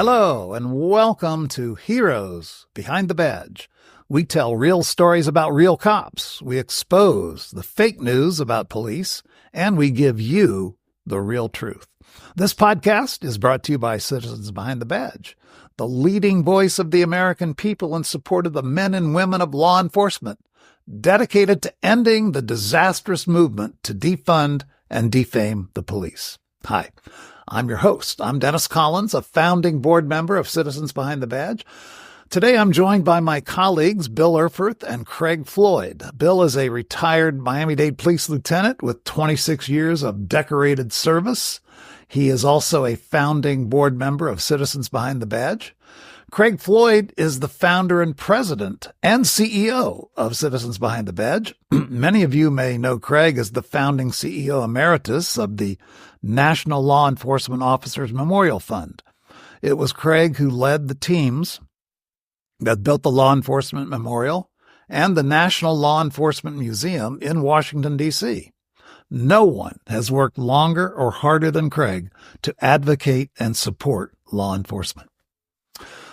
Hello, and welcome to Heroes Behind the Badge. We tell real stories about real cops. We expose the fake news about police, and we give you the real truth. This podcast is brought to you by Citizens Behind the Badge, the leading voice of the American people in support of the men and women of law enforcement, dedicated to ending the disastrous movement to defund and defame the police. Hi. I'm your host. I'm Dennis Collins, a founding board member of Citizens Behind the Badge. Today, I'm joined by my colleagues, Bill Erfurth and Craig Floyd. Bill is a retired Miami-Dade police lieutenant with 26 years of decorated service. He is also a founding board member of Citizens Behind the Badge. Craig Floyd is the founder and president and CEO of Citizens Behind the Badge. Many of you may know Craig as the founding CEO emeritus of the National Law Enforcement Officers Memorial Fund. It was Craig who led the teams that built the Law Enforcement Memorial and the National Law Enforcement Museum in Washington, D.C. No one has worked longer or harder than Craig to advocate and support law enforcement.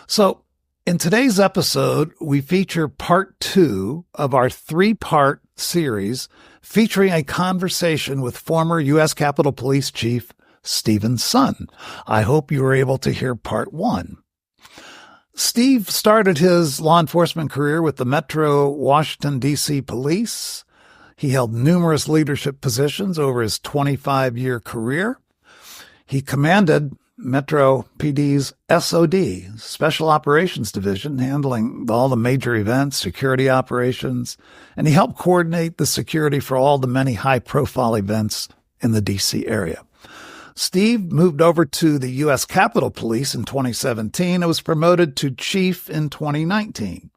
So, in today's episode, we feature part 2 of our 3-part series featuring a conversation with former U.S. Capitol Police Chief Stephen Sund. I hope you were able to hear part 1. Steve started his law enforcement career with the Metro Washington, D.C. Police. He held numerous leadership positions over his 25-year career. He commanded Metro PD's SOD, Special Operations Division, handling all the major events, security operations, and he helped coordinate the security for all the many high-profile events in the D.C. area. Steve moved over to the U.S. Capitol Police in 2017 and was promoted to chief in 2019.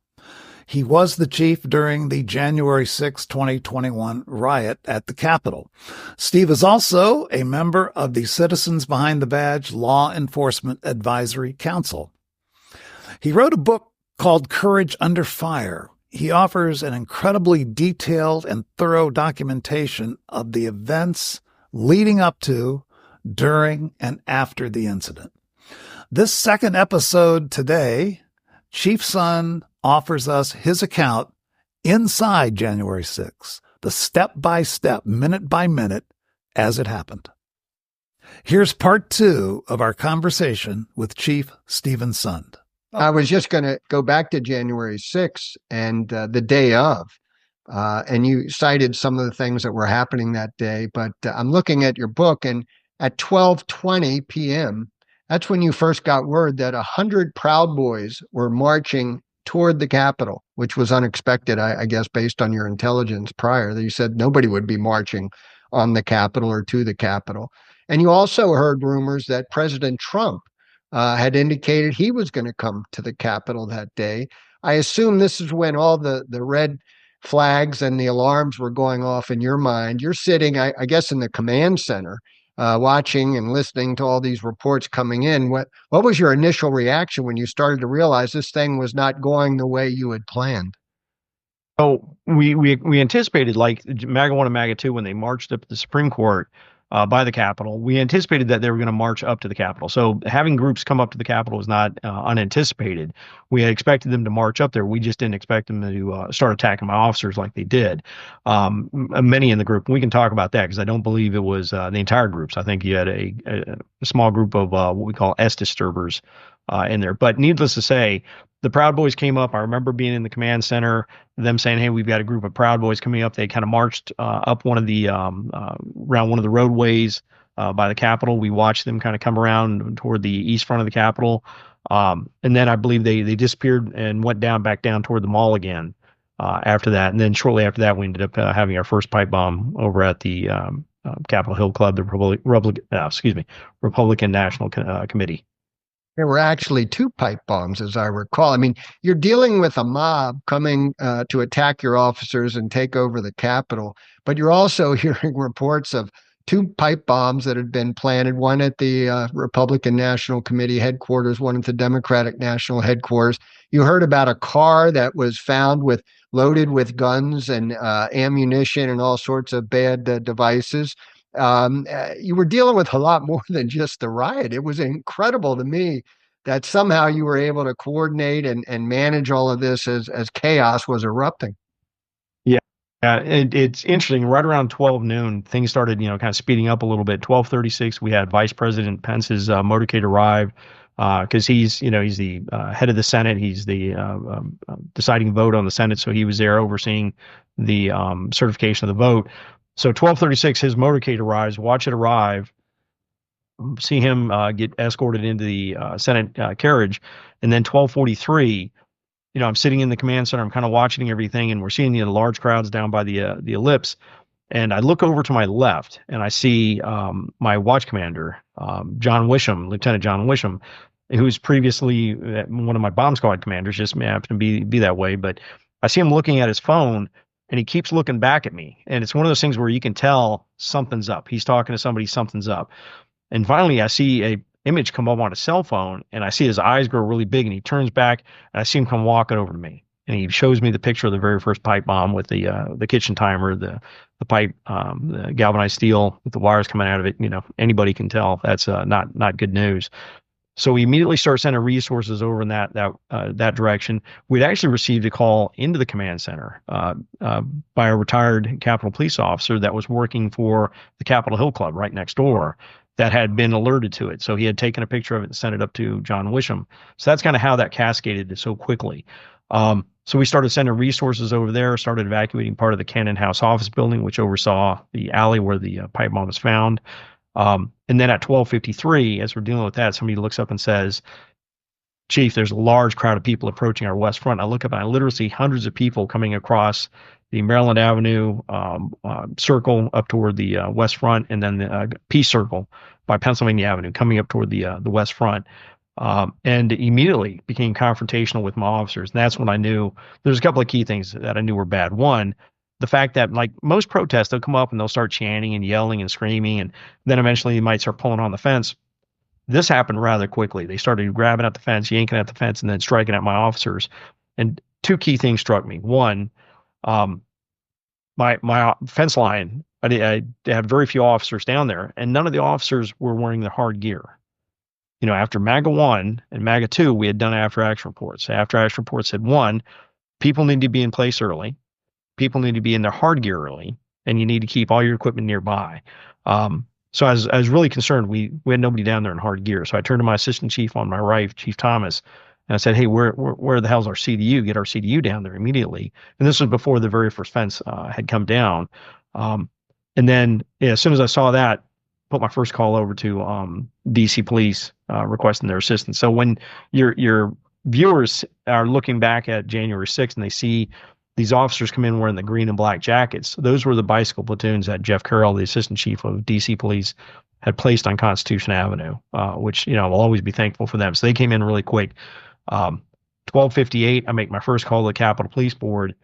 He was the chief during the January 6, 2021 riot at the Capitol. Steve is also a member of the Citizens Behind the Badge Law Enforcement Advisory Council. He wrote a book called Courage Under Fire. He offers an incredibly detailed and thorough documentation of the events leading up to, during, and after the incident. This second episode today, Chief Sund offers us his account inside January 6th, the step-by-step, minute-by-minute, as it happened. Here's part 2 of our conversation with Chief Stephen Sund. I was just going to go back to January 6th and the day of, and you cited some of the things that were happening that day, but I'm looking at your book, and at 12:20 p.m., that's when you first got word that 100 Proud Boys were marching toward the Capitol, which was unexpected, I guess, based on your intelligence prior. That you said nobody would be marching on the Capitol or to the Capitol. And you also heard rumors that President Trump had indicated he was going to come to the Capitol that day. I assume this is when all the red flags and the alarms were going off in your mind. You're sitting, I guess, in the command center, watching and listening to all these reports coming in. What was your initial reaction when you started to realize this thing was not going the way you had planned? So we anticipated, like MAGA 1 and MAGA 2, when they marched up to the Supreme Court by the Capitol, we anticipated that they were going to march up to the Capitol. So having groups come up to the Capitol was not unanticipated. We had expected them to march up there. We just didn't expect them to start attacking my officers like they did. Many in the group, and we can talk about that because I don't believe it was the entire groups. I think you had a small group of what we call S-disturbers in there. But needless to say, the Proud Boys came up. I remember being in the command center, them saying, "Hey, we've got a group of Proud Boys coming up." They kind of marched up one of the around one of the roadways by the Capitol. We watched them kind of come around toward the east front of the Capitol, and then I believe they disappeared and went back down toward the mall again after that. And then shortly after that, we ended up having our first pipe bomb over at the Capitol Hill Club, the Republican National Committee. There were actually 2 pipe bombs, as I recall. I mean, you're dealing with a mob coming to attack your officers and take over the Capitol, but you're also hearing reports of 2 pipe bombs that had been planted, one at the Republican National Committee headquarters, one at the Democratic National headquarters. You heard about a car that was found loaded with guns and ammunition and all sorts of bad devices. You were dealing with a lot more than just the riot. It was incredible to me that somehow you were able to coordinate and manage all of this as chaos was erupting. Yeah. It's interesting. Right around 12 noon, things started, kind of speeding up a little bit. 12:36, we had Vice President Pence's motorcade arrive because he's the head of the Senate. He's the deciding vote on the Senate, so he was there overseeing the certification of the vote. So 12:36, his motorcade arrives. Watch it arrive. See him get escorted into the Senate carriage, and then 12:43. I'm sitting in the command center. I'm kind of watching everything, and we're seeing the large crowds down by the ellipse. And I look over to my left, and I see my watch commander, John Wisham, Lieutenant John Wisham, who's previously one of my bomb squad commanders. Just happened to be that way. But I see him looking at his phone, and he keeps looking back at me. And it's one of those things where you can tell something's up. He's talking to somebody, something's up. And finally, I see a image come up on a cell phone, and I see his eyes grow really big, and he turns back, and I see him come walking over to me, and he shows me the picture of the very first pipe bomb with the kitchen timer, the pipe, the galvanized steel with the wires coming out of it. Anybody can tell that's not good news. So we immediately start sending resources over in that direction. We'd actually received a call into the command center by a retired Capitol police officer that was working for the Capitol Hill Club right next door, that had been alerted to it. So he had taken a picture of it and sent it up to John Wisham. So that's kind of how that cascaded so quickly. So we started sending resources over there, started evacuating part of the Cannon House office building, which oversaw the alley where the pipe bomb was found. And then at 12:53, as we're dealing with that, somebody looks up and says, "Chief, there's a large crowd of people approaching our west front." I look up and I literally see hundreds of people coming across the Maryland Avenue circle up toward the west front, and then the Peace Circle by Pennsylvania Avenue coming up toward the west front. And immediately became confrontational with my officers. And that's when I knew there's a couple of key things that I knew were bad. One, the fact that, like most protests, they'll come up and they'll start chanting and yelling and screaming, and then eventually they might start pulling on the fence. This happened rather quickly. They started grabbing at the fence, yanking at the fence, and then striking at my officers. And two key things struck me. One, my fence line, I had very few officers down there, and none of the officers were wearing the hard gear. After MAGA 1 and MAGA 2, we had done after action reports. After action reports said, one, people need to be in place early. People need to be in their hard gear early, and you need to keep all your equipment nearby. So I was really concerned. We had nobody down there in hard gear. So I turned to my assistant chief on my right, Chief Thomas, and I said, "Hey, where the hell's our CDU? Get our CDU down there immediately." And this was before the very first fence had come down. And then as soon as I saw that, put my first call over to DC Police requesting their assistance. So when your viewers are looking back at January 6th and they see these officers come in wearing the green and black jackets, those were the bicycle platoons that Jeff Carroll, the assistant chief of DC Police, had placed on Constitution Avenue, which, I'll always be thankful for them. So they came in really quick. 12:58, I make my first call to the Capitol Police Board,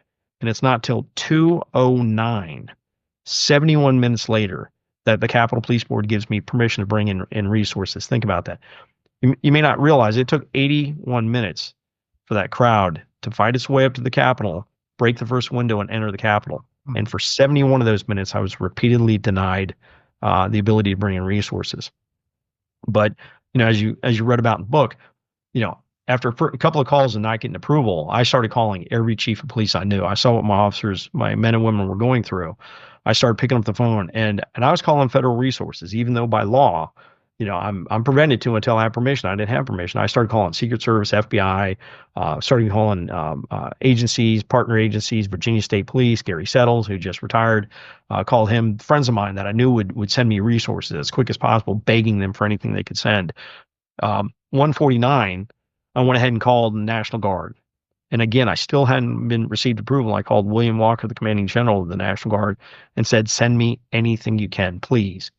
and it's not till 2:09, 71 minutes later, that the Capitol Police Board gives me permission to bring in resources. Think about that. You may not realize it took 81 minutes for that crowd to fight its way up to the Capitol, break the first window, and enter the Capitol. And for 71 of those minutes, I was repeatedly denied the ability to bring in resources. But as you read about in the book, after a couple of calls and not getting approval, I started calling every chief of police I knew. I saw what my officers, my men and women, were going through. I started picking up the phone, and I was calling federal resources, even though by law, I'm prevented to until I have permission. I didn't have permission. I started calling Secret Service, FBI, started calling agencies, partner agencies, Virginia State Police, Gary Settles, who just retired, called him, friends of mine that I knew would send me resources as quick as possible, begging them for anything they could send. 1:49, I went ahead and called the National Guard. And again, I still hadn't been received approval. I called William Walker, the commanding general of the National Guard, and said, "Send me anything you can, please.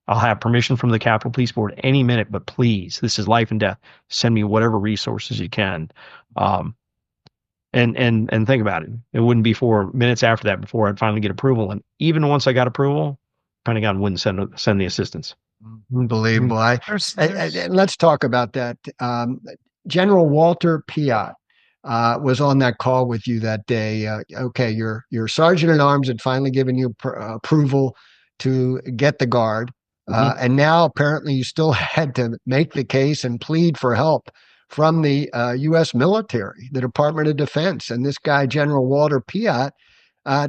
I'll have permission from the Capitol Police Board any minute, but please, this is life and death. Send me whatever resources you can." And think about it. It wouldn't be 4 minutes after that before I'd finally get approval. And even once I got approval, Pentagon wouldn't send the assistance. Unbelievable. Let's talk about that. General Walter Piatt was on that call with you that day. Okay, your sergeant at arms had finally given you approval to get the guard, and now apparently you still had to make the case and plead for help from the U.S. military, the Department of Defense. And this guy, General Walter Piatt,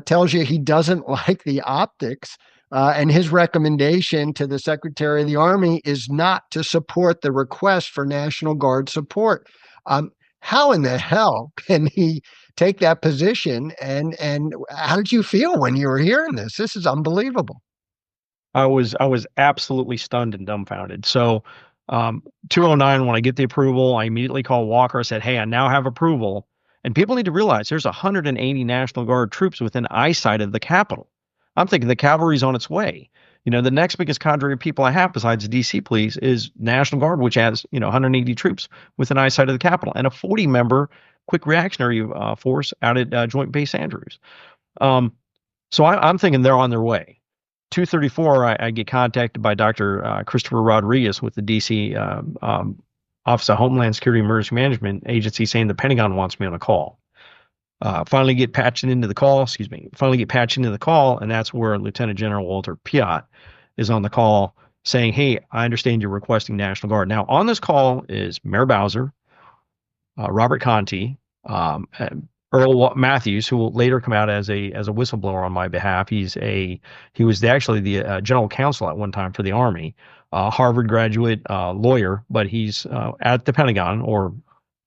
tells you he doesn't like the optics. And his recommendation to the Secretary of the Army is not to support the request for National Guard support. How in the hell can he take that position? And how did you feel when you were hearing this? This is unbelievable. I was absolutely stunned and dumbfounded. So 209, when I get the approval, I immediately call Walker. I said, hey, I now have approval. And people need to realize there's 180 National Guard troops within eyesight of the Capitol. I'm thinking the cavalry's on its way. The next biggest cadre of people I have besides the DC police is National Guard, which has, 180 troops within eyesight of the Capitol, and a 40-member quick reactionary force out at Joint Base Andrews. So I'm thinking they're on their way. 2:34, I get contacted by Dr. Christopher Rodriguez with the DC Office of Homeland Security Emergency Management Agency saying the Pentagon wants me on a call. Finally get patched into the call, and that's where Lieutenant General Walter Piatt is on the call saying, hey, I understand you're requesting National Guard. Now, on this call is Mayor Bowser, Robert Conti, Earl Matthews, who will later come out as a whistleblower on my behalf. He was actually the general counsel at one time for the Army, Harvard graduate lawyer, but he's at the Pentagon, or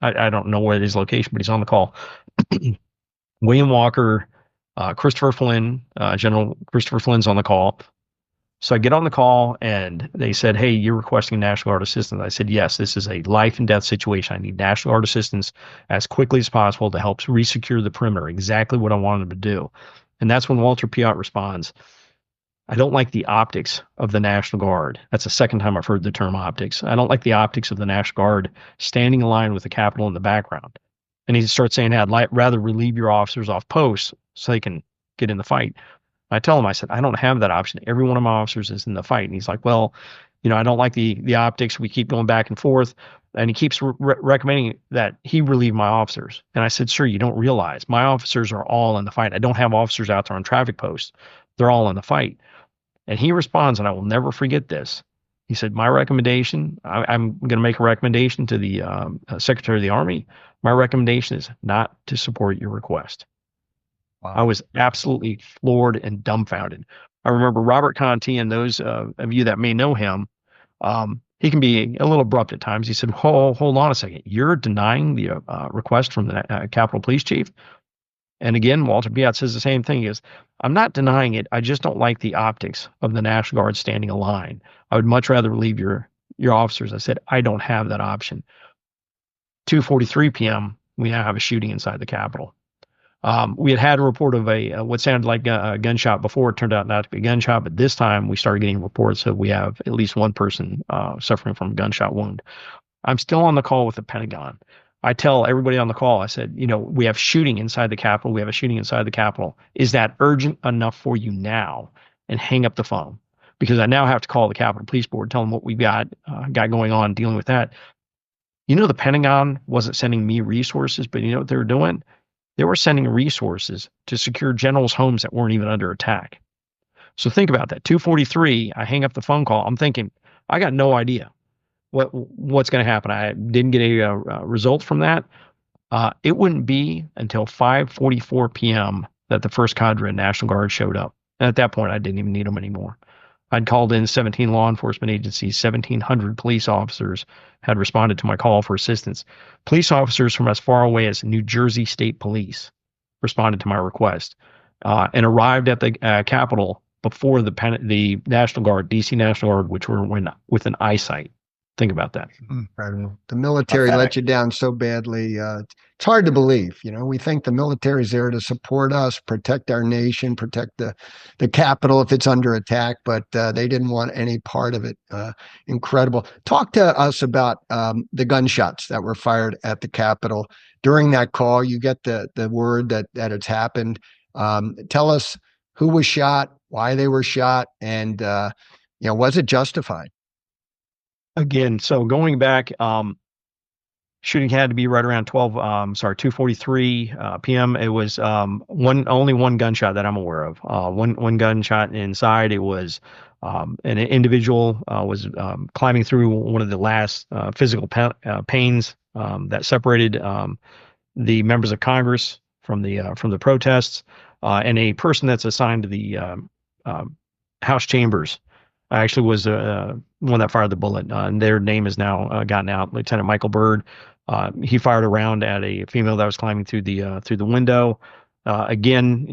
I don't know where his location, but he's on the call. William Walker, Christopher Flynn, General Christopher Flynn's on the call. So I get on the call and they said, hey, you're requesting National Guard assistance. I said, yes, this is a life and death situation. I need National Guard assistance as quickly as possible to help resecure the perimeter. Exactly what I wanted them to do. And that's when Walter Piatt responds, I don't like the optics of the National Guard. That's the second time I've heard the term optics. I don't like the optics of the National Guard standing in line with the Capitol in the background. And he starts saying, I'd rather relieve your officers off posts so they can get in the fight. I tell him, I said, I don't have that option. Every one of my officers is in the fight. And he's like, well, I don't like the optics. We keep going back and forth. And he keeps recommending that he relieve my officers. And I said, sir, you don't realize my officers are all in the fight. I don't have officers out there on traffic posts. They're all in the fight. And he responds, and I will never forget this. He said, my recommendation, I'm going to make a recommendation to the Secretary of the Army. My recommendation is not to support your request. Wow. I was absolutely floored and dumbfounded. I remember Robert Conti, and those of you that may know him, he can be a little abrupt at times. He said, hold on a second. You're denying the request from the Capitol Police Chief? And again, Walter Piatt says the same thing. He goes, I'm not denying it. I just don't like the optics of the National Guard standing in line. I would much rather relieve your officers. I said, I don't have that option. 2:43 p.m., we now have a shooting inside the Capitol. We had a report of what sounded like a gunshot before. It turned out not to be a gunshot, but this time we started getting reports that we have at least one person suffering from a gunshot wound. I'm still on the call with the Pentagon. I tell everybody on the call, I said, we have shooting inside the Capitol. We have a shooting inside the Capitol. Is that urgent enough for you now? And hang up the phone, because I now have to call the Capitol Police Board, tell them what we've got going on, dealing with that. The Pentagon wasn't sending me resources, but you know what they were doing? They were sending resources to secure generals' homes that weren't even under attack. So think about that. 2:43, I hang up the phone call. I'm thinking, I got no idea what's going to happen. I didn't get a result from that. It wouldn't be until 5:44 p.m. that the first cadre of National Guard showed up. And at that point, I didn't even need them anymore. I'd called in 17 law enforcement agencies, 1,700 police officers had responded to my call for assistance. Police officers from as far away as New Jersey State Police responded to my request and arrived at the Capitol before the National Guard, DC National Guard, which were within eyesight. Think about that. Incredible. The military let you down so badly. It's hard to believe. We think the military is there to support us, protect our nation, protect the Capitol if it's under attack, but they didn't want any part of it. Incredible. Talk to us about the gunshots that were fired at the Capitol. During that call, you get the word that it's happened. Tell us who was shot, why they were shot, and was it justified? Again, so going back, shooting had to be right around 2:43 p.m. It was only one gunshot that I'm aware of. One gunshot inside. It was an individual was climbing through one of the last physical pains that separated the members of Congress from the protests, and a person that's assigned to the House chambers actually was one that fired the bullet. And their name is now gotten out. Lieutenant Michael Byrd. He fired a round at a female that was climbing through the window. Again,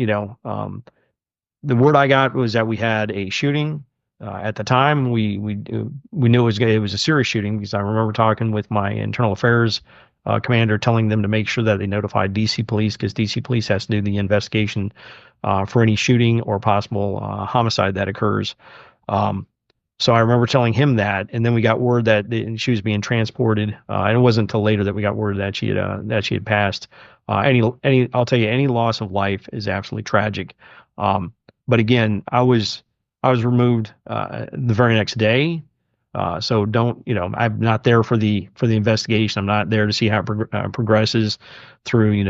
the word I got was that we had a shooting. At the time, we knew it was a serious shooting because I remember talking with my internal affairs commander, telling them to make sure that they notified DC police, because DC police has to do the investigation for any shooting or possible homicide that occurs. So I remember telling him that, and then we got word that she was being transported. And it wasn't until later that we got word that she had passed. I'll tell you, any loss of life is absolutely tragic. But again, I was removed the very next day. So I'm not there for the investigation. I'm not there to see how it progresses through,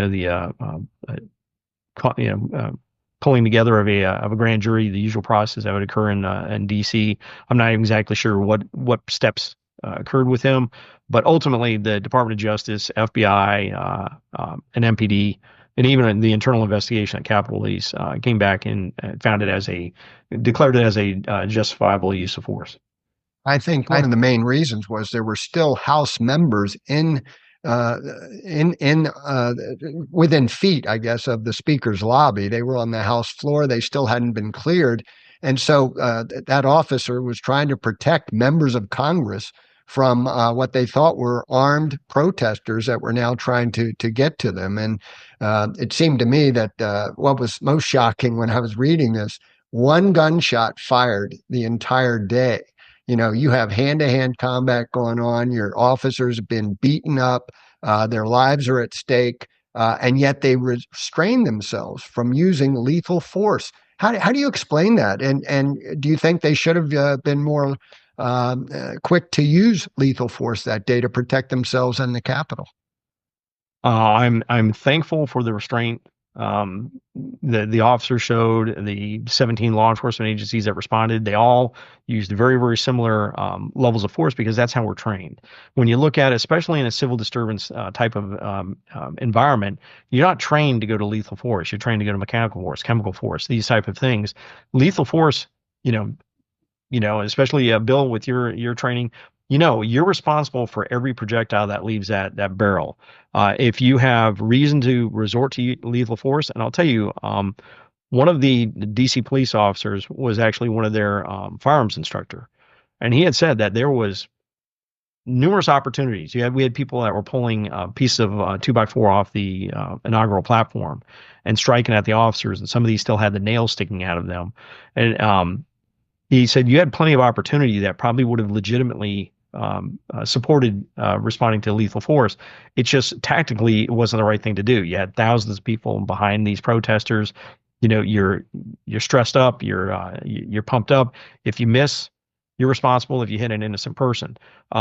pulling together of a grand jury, the usual process that would occur in DC. I'm not exactly sure what steps occurred with him, but ultimately the Department of Justice, FBI, and MPD, and even the internal investigation at Capitol Police came back and declared it as a justifiable use of force. I think one of the main reasons was there were still House members within feet, I guess, of the Speaker's lobby. They were on the House floor. They still hadn't been cleared. And so that officer was trying to protect members of Congress from what they thought were armed protesters that were now trying to get to them. And it seemed to me that what was most shocking when I was reading this, one gunshot fired the entire day. You have hand-to-hand combat going on. Your officers have been beaten up. Their lives are at stake. And yet they restrain themselves from using lethal force. How do you explain that? And do you think they should have been more quick to use lethal force that day to protect themselves and the Capitol? I'm thankful for the restraint the officer showed. The 17 law enforcement agencies that responded, they all used very, very similar levels of force, because that's how we're trained. When you look at it, especially in a civil disturbance type of environment, you're not trained to go to lethal force. You're trained to go to mechanical force, chemical force, these type of things. Lethal force, especially Bill, with your training, you're responsible for every projectile that leaves that barrel. If you have reason to resort to lethal force, and I'll tell you, one of the DC police officers was actually one of their firearms instructor, and he had said that there was numerous opportunities. We had people that were pulling a piece of 2x4 off the inaugural platform and striking at the officers, and some of these still had the nails sticking out of them. And he said you had plenty of opportunity that probably would have legitimately supported responding to lethal force. It's just tactically it wasn't the right thing to do. You had thousands of people behind these protesters. You're stressed up. You're pumped up. If you miss, you're responsible if you hit an innocent person.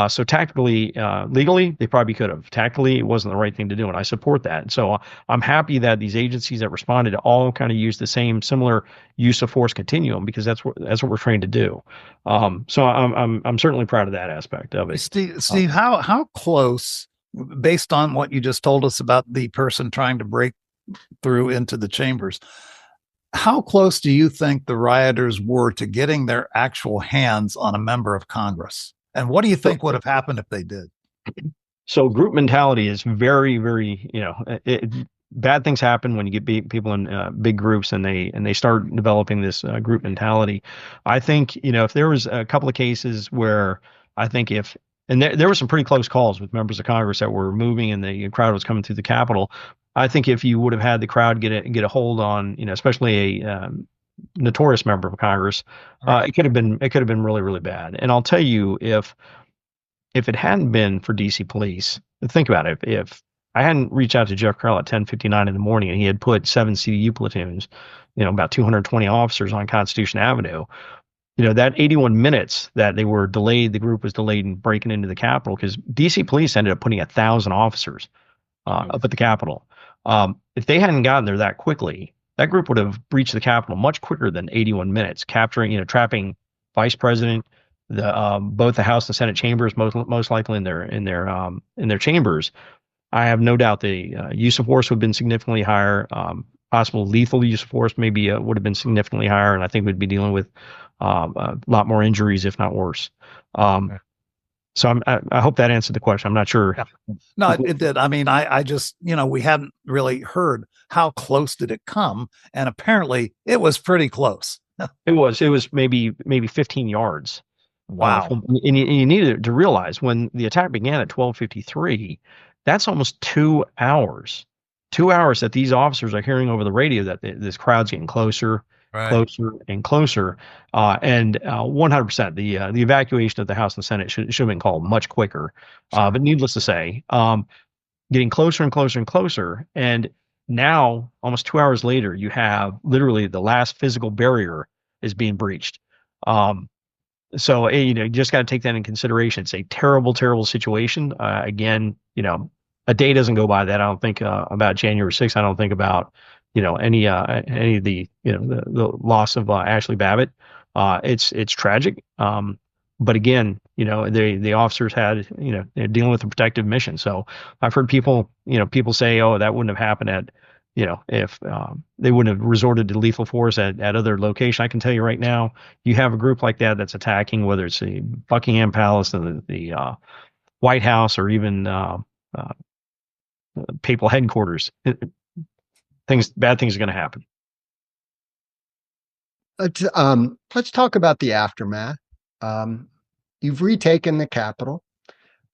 So tactically, legally, they probably could have. Tactically, it wasn't the right thing to do, and I support that. So I'm happy that these agencies that responded all kind of used the similar use of force continuum, because that's what we're trained to do. So I'm certainly proud of that aspect of it. Steve, how close, based on what you just told us about the person trying to break through into the chambers, how close do you think the rioters were to getting their actual hands on a member of Congress? And what do you think would have happened if they did? So group mentality is very, very, bad things happen when you get people in big groups and they start developing this group mentality. I think, if there was a couple of cases where I think there were some pretty close calls with members of Congress that were moving and the crowd was coming through the Capitol. I think if you would have had the crowd get a hold on, especially a notorious member of Congress, it could have been really, really bad. And I'll tell you, if it hadn't been for DC police, think about it. If I hadn't reached out to Jeff Carroll at 10:59 in the morning and he had put 7 CDU platoons, about 220 officers on Constitution Avenue, that 81 minutes that they were delayed, the group was delayed in breaking into the Capitol, because DC police ended up putting 1,000 officers up at the Capitol. If they hadn't gotten there that quickly, that group would have breached the Capitol much quicker than 81 minutes, capturing, trapping Vice President, both the House and Senate chambers, most likely in their chambers. I have no doubt the use of force would have been significantly higher. Possible lethal use of force maybe would have been significantly higher, and I think we'd be dealing with a lot more injuries, if not worse. So I hope that answered the question. I'm not sure. Yeah. No, it did. I mean, I just, we hadn't really heard how close did it come, and apparently it was pretty close. It was maybe 15 yards. Wow. And you need to realize when the attack began at 12:53, that's almost 2 hours. 2 hours that these officers are hearing over the radio that this crowd's getting closer, closer, and closer. And 100%, the evacuation of the House and Senate should have been called much quicker. But needless to say, getting closer and closer and closer. And now, almost 2 hours later, you have literally the last physical barrier is being breached. So, you just got to take that in consideration. It's a terrible, terrible situation. Again, a day doesn't go by that I don't think about January 6th. I don't think about, any of the, the loss of Ashley Babbitt. It's tragic. But again, the officers had, they're dealing with a protective mission. So I've heard people say, oh, that wouldn't have happened at, if they wouldn't have resorted to lethal force at other location. I can tell you right now, you have a group like that that's attacking, whether it's the Buckingham Palace and the White House, or even papal headquarters. Bad things are going to happen. Let's talk about the aftermath. You've retaken the Capitol.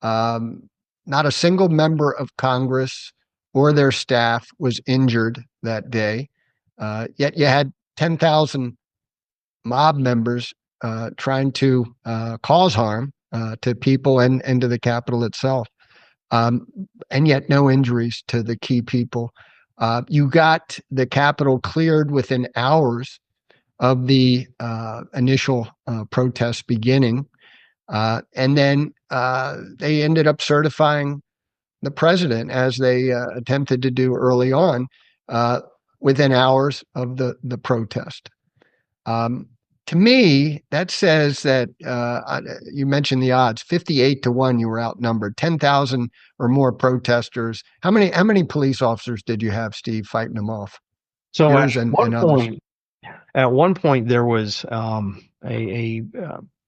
Not a single member of Congress or their staff was injured that day. Yet you had 10,000 mob members trying to cause harm to people and to the Capitol itself. And yet no injuries to the key people. You got the Capitol cleared within hours of the initial protests beginning. And then they ended up certifying the president, as they attempted to do early on, within hours of the protest. To me, that says that you mentioned the odds, 58-1, you were outnumbered, 10,000 or more protesters. How many police officers did you have, Steve, fighting them off? So at one point there was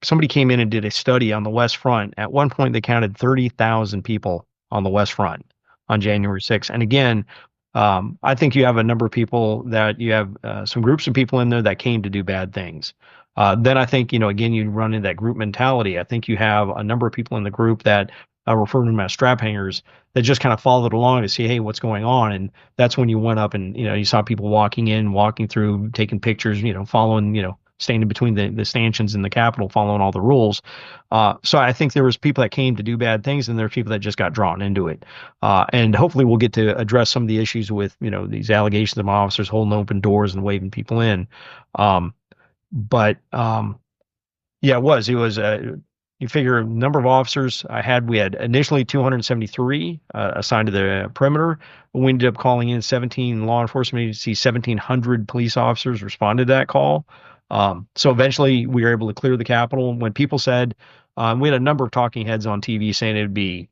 somebody came in and did a study on the West Front. At one point they counted 30,000 people on the West Front on January 6th. And again, I think you have a number of people that you have some groups of people in there that came to do bad things. Then I think, again, you run into that group mentality. I think you have a number of people in the group that refer to them as strap hangers that just kind of followed along to see, hey, what's going on? And that's when you went up and, you saw people walking through, taking pictures, following, standing between the stanchions in the Capitol, following all the rules. So I think there was people that came to do bad things, and there are people that just got drawn into it. And hopefully we'll get to address some of the issues with, these allegations of officers holding open doors and waving people in. Yeah, it was you figure a number of officers we had initially 273 assigned to the perimeter. We ended up calling in 17 law enforcement agencies, 1,700 police officers responded to that call. So eventually we were able to clear the Capitol. When people said, we had a number of talking heads on TV saying it'd be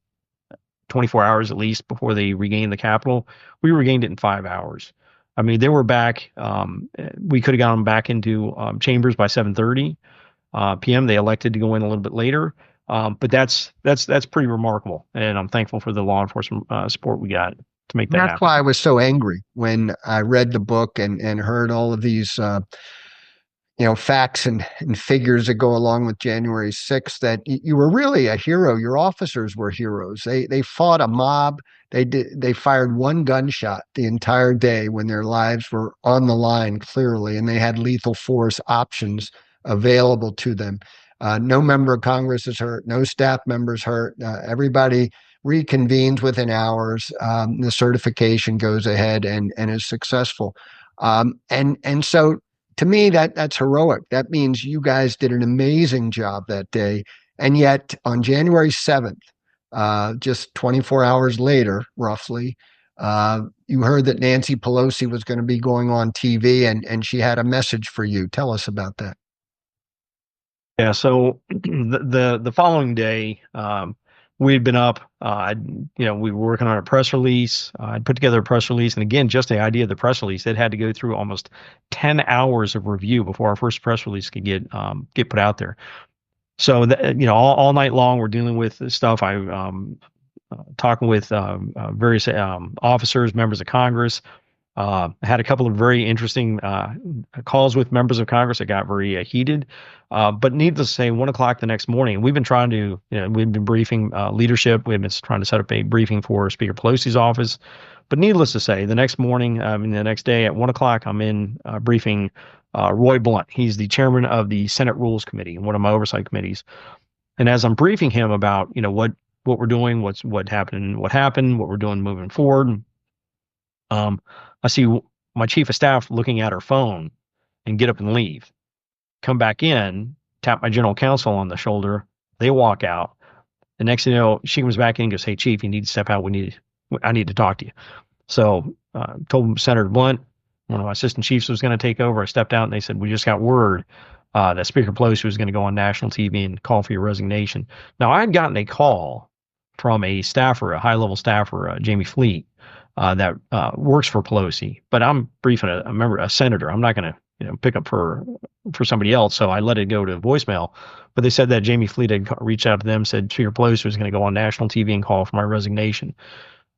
24 hours at least before they regained the Capitol. We regained it in 5 hours. I mean, they were back. We could have gotten them back into chambers by 7:30 p.m. They elected to go in a little bit later. But that's pretty remarkable. And I'm thankful for the law enforcement support we got to make that happen. That's why I was so angry when I read the book and heard all of these facts and figures that go along with January 6th, that you were really a hero. Your officers were heroes. They fought a mob. They fired one gunshot the entire day when their lives were on the line, clearly, and they had lethal force options available to them. No member of Congress is hurt. No staff members hurt. Everybody reconvenes within hours. The certification goes ahead and is successful. And so, to me, that's heroic. That means you guys did an amazing job that day. And yet on January 7th, just 24 hours later, roughly, you heard that Nancy Pelosi was going to be going on TV and she had a message for you. Tell us about that. Yeah. So the following day, we had been up. We were working on a press release. I'd put together a press release, and again, just the idea of the press release, it had to go through almost 10 hours of review before our first press release could get put out there. So all night long, we're dealing with this stuff. I talking with various officers, members of Congress. I had a couple of very interesting calls with members of Congress that got very heated. But needless to say, 1 o'clock the next morning, we've been briefing leadership. We've been trying to set up a briefing for Speaker Pelosi's office. But needless to say, the next morning, the next day at 1 o'clock, I'm in briefing Roy Blunt. He's the chairman of the Senate Rules Committee, one of my oversight committees. And as I'm briefing him about, what we're doing, what happened, what we're doing moving forward, I see my chief of staff looking at her phone and get up and leave. Come back in, tap my general counsel on the shoulder. They walk out. The next thing you know, she comes back in and goes, "Hey, chief, you need to step out. I need to talk to you." So told Senator Blunt, one of my assistant chiefs was going to take over. I stepped out and they said, "We just got word that Speaker Pelosi was going to go on national TV and call for your resignation." Now, I had gotten a call from a high-level staffer, Jamie Fleet, that works for Pelosi, but I'm briefing a senator. I'm not going to pick up for somebody else, so I let it go to voicemail. But they said that Jamie Fleet had reached out to them, said Speaker Pelosi was going to go on national TV and call for my resignation.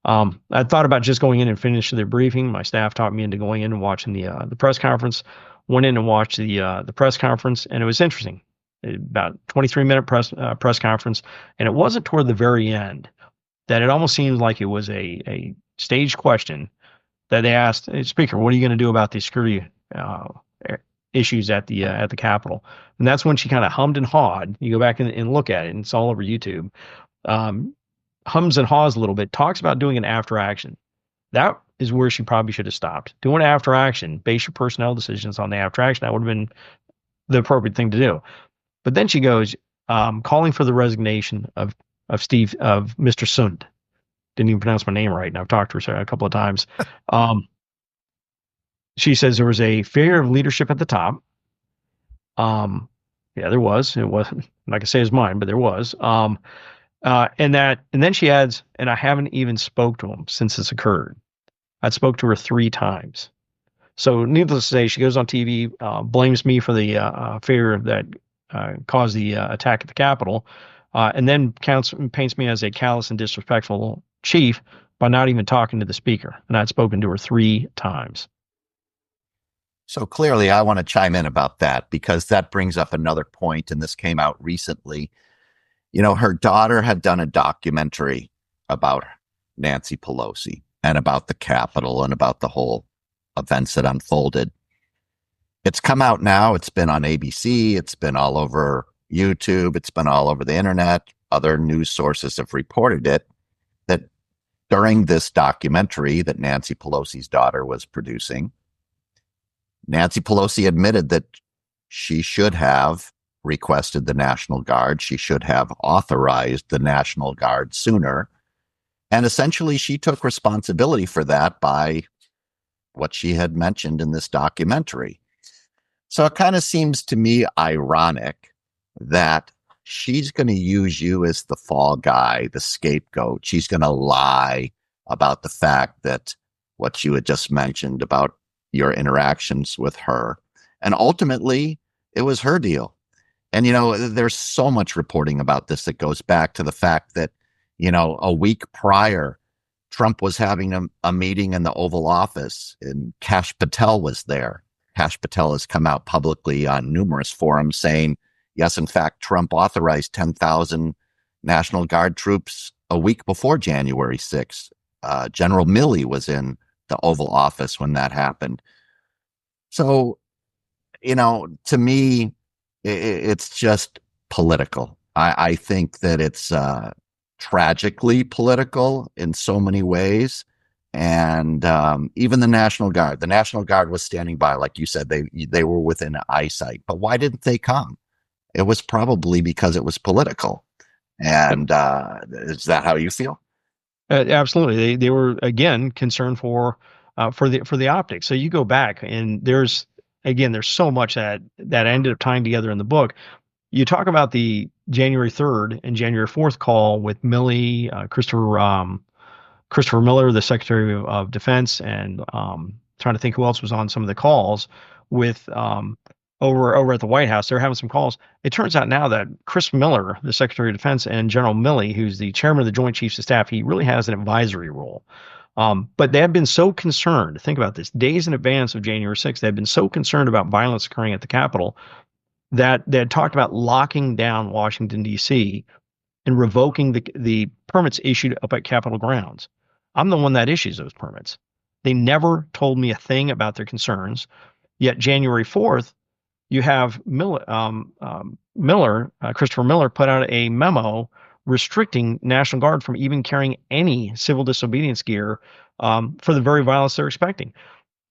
I thought about just going in and finishing the briefing. My staff talked me into going in and watching the press conference. Went in and watched the press conference, and it was interesting. About 23-minute press conference, and it wasn't toward the very end that it almost seemed like it was a staged question that they asked, "Hey, Speaker, what are you going to do about the security issues at the Capitol?" And that's when she kind of hummed and hawed. You go back and look at it, and it's all over YouTube. Hums and haws a little bit, talks about doing an after action. That is where she probably should have stopped. Doing after action, base your personnel decisions on the after action. That would have been the appropriate thing to do. But then she goes, calling for the resignation of Mr. Sund. Didn't even pronounce my name right, and I've talked to her a couple of times. She says there was a failure of leadership at the top. Yeah, there was. It wasn't, I'm not gonna say it's mine, but there was. And then she adds, and I haven't even spoke to him since this occurred. I spoke to her 3 times. So needless to say, she goes on TV, blames me for the failure that caused the attack at the Capitol, and then paints me as a callous and disrespectful chief by not even talking to the speaker. And I'd spoken to her 3 times. So clearly, I want to chime in about that because that brings up another point, and this came out recently. Her daughter had done a documentary about Nancy Pelosi and about the Capitol and about the whole events that unfolded. It's come out now. It's been on ABC. It's been all over YouTube. It's been all over the internet. Other news sources have reported it, that during this documentary that Nancy Pelosi's daughter was producing, Nancy Pelosi admitted that she should have requested the National Guard. She should have authorized the National Guard sooner. And essentially, she took responsibility for that by what she had mentioned in this documentary. So it kind of seems to me ironic that she's going to use you as the fall guy, the scapegoat. She's going to lie about the fact that what you had just mentioned about your interactions with her. And ultimately, it was her deal. And, there's so much reporting about this that goes back to the fact that, a week prior, Trump was having a meeting in the Oval Office and Kash Patel was there. Kash Patel has come out publicly on numerous forums saying, yes, in fact, Trump authorized 10,000 National Guard troops a week before January 6th. General Milley was in the Oval Office when that happened. So, to me, it's just political. I think that it's tragically political in so many ways. And even the National Guard was standing by, like you said, they were within eyesight. But why didn't they come? It was probably because it was political. And is that how you feel? Absolutely. They were, again, concerned for the optics. So you go back and there's so much that ended up tying together in the book. you talk about the January 3rd and January 4th call with Milley, Christopher Miller, the Secretary of Defense, and trying to think who else was on some of the calls with over at the White House. They're having some calls. It turns out now that Chris Miller, the Secretary of Defense, and General Milley, who's the chairman of the Joint Chiefs of Staff, he really has an advisory role. But they have been so concerned, think about this, days in advance of January 6th, they have been so concerned about violence occurring at the Capitol that they had talked about locking down Washington, D.C. and revoking the permits issued up at Capitol grounds. I'm the one that issues those permits. They never told me a thing about their concerns. Yet January 4th, you have Christopher Miller put out a memo restricting National Guard from even carrying any civil disobedience gear for the very violence they're expecting.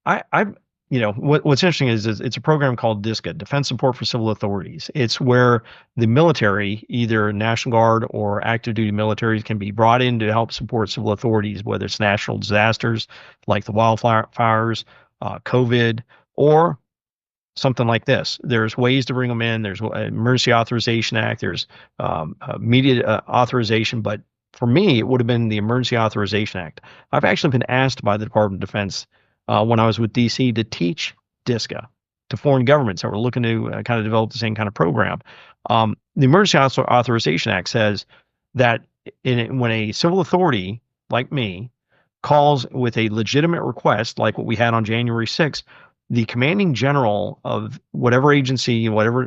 What's interesting is it's a program called DSCA, Defense Support for Civil Authorities. It's where the military, either National Guard or active duty militaries, can be brought in to help support civil authorities, whether it's natural disasters like the wildfires, COVID, or something like this. There's ways to bring them in. There's an Emergency Authorization Act. There's immediate authorization. But for me, it would have been the Emergency Authorization Act. I've actually been asked by the Department of Defense when I was with DC to teach DSCA to foreign governments that were looking to kind of develop the same kind of program. The Emergency Authorization Act says that when a civil authority like me calls with a legitimate request, like what we had on January 6th, the commanding general of whatever agency, whatever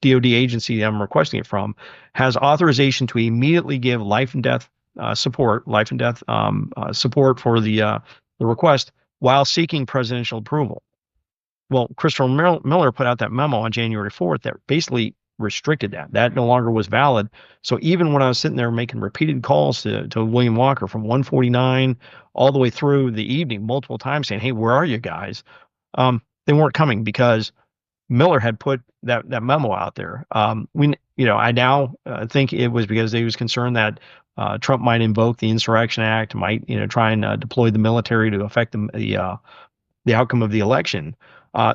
DOD agency I'm requesting it from, has authorization to immediately give life and death support for the request while seeking presidential approval. Well, Christopher Miller put out that memo on January 4th that basically restricted that. That no longer was valid. So even when I was sitting there making repeated calls to William Walker from 149 all the way through the evening, multiple times saying, hey, where are you guys? They weren't coming because Miller had put that memo out there. I now think it was because he was concerned that Trump might invoke the Insurrection Act, might try and deploy the military to affect the outcome of the election.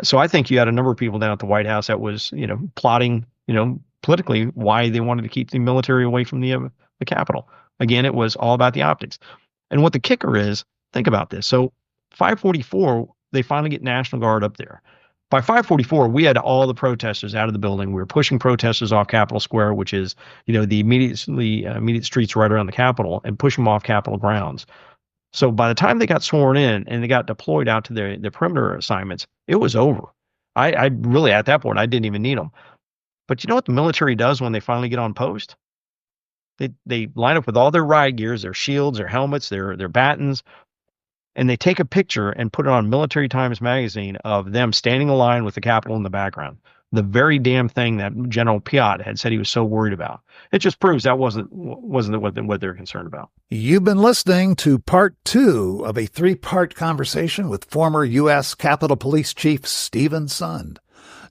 So I think you had a number of people down at the White House that was plotting politically why they wanted to keep the military away from the Capitol. Again, it was all about the optics. And what the kicker is, think about this. So 544, they finally get National Guard up there. By 544, we had all the protesters out of the building. We were pushing protesters off Capitol Square, which is, the immediate streets right around the Capitol, and pushing them off Capitol grounds. So by the time they got sworn in and they got deployed out to their perimeter assignments, it was over. I really, at that point, I didn't even need them. But you know what the military does when they finally get on post? They line up with all their riot gears, their shields, their helmets, their batons, and they take a picture and put it on Military Times magazine of them standing in line with the Capitol in the background. The very damn thing that General Piat had said he was so worried about. It just proves that wasn't what they're concerned about. You've been listening to part 2 of a 3-part conversation with former U.S. Capitol Police Chief Steven Sund.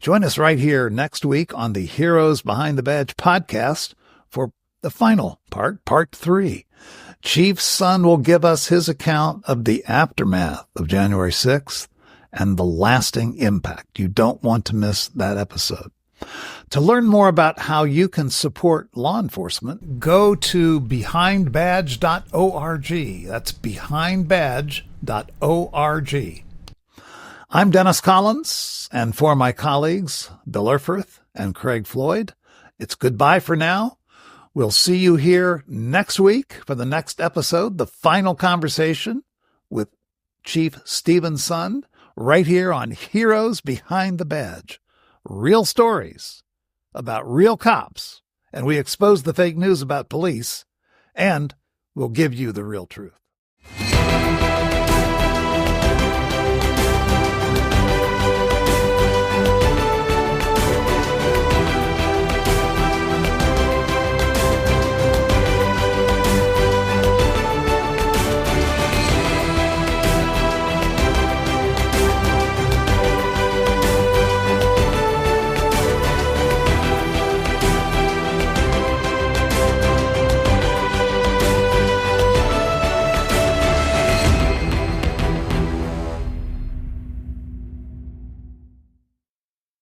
Join us right here next week on the Heroes Behind the Badge podcast for the final part, part 3. Chief Sund will give us his account of the aftermath of January 6th and the lasting impact. You don't want to miss that episode. To learn more about how you can support law enforcement, go to behindbadge.org. That's behindbadge.org. I'm Dennis Collins, and for my colleagues, Bill Erfurth and Craig Floyd, it's goodbye for now. We'll see you here next week for the next episode, the final conversation with Chief Steven Sund, right here on Heroes Behind the Badge. Real stories about real cops, and we expose the fake news about police, and we'll give you the real truth.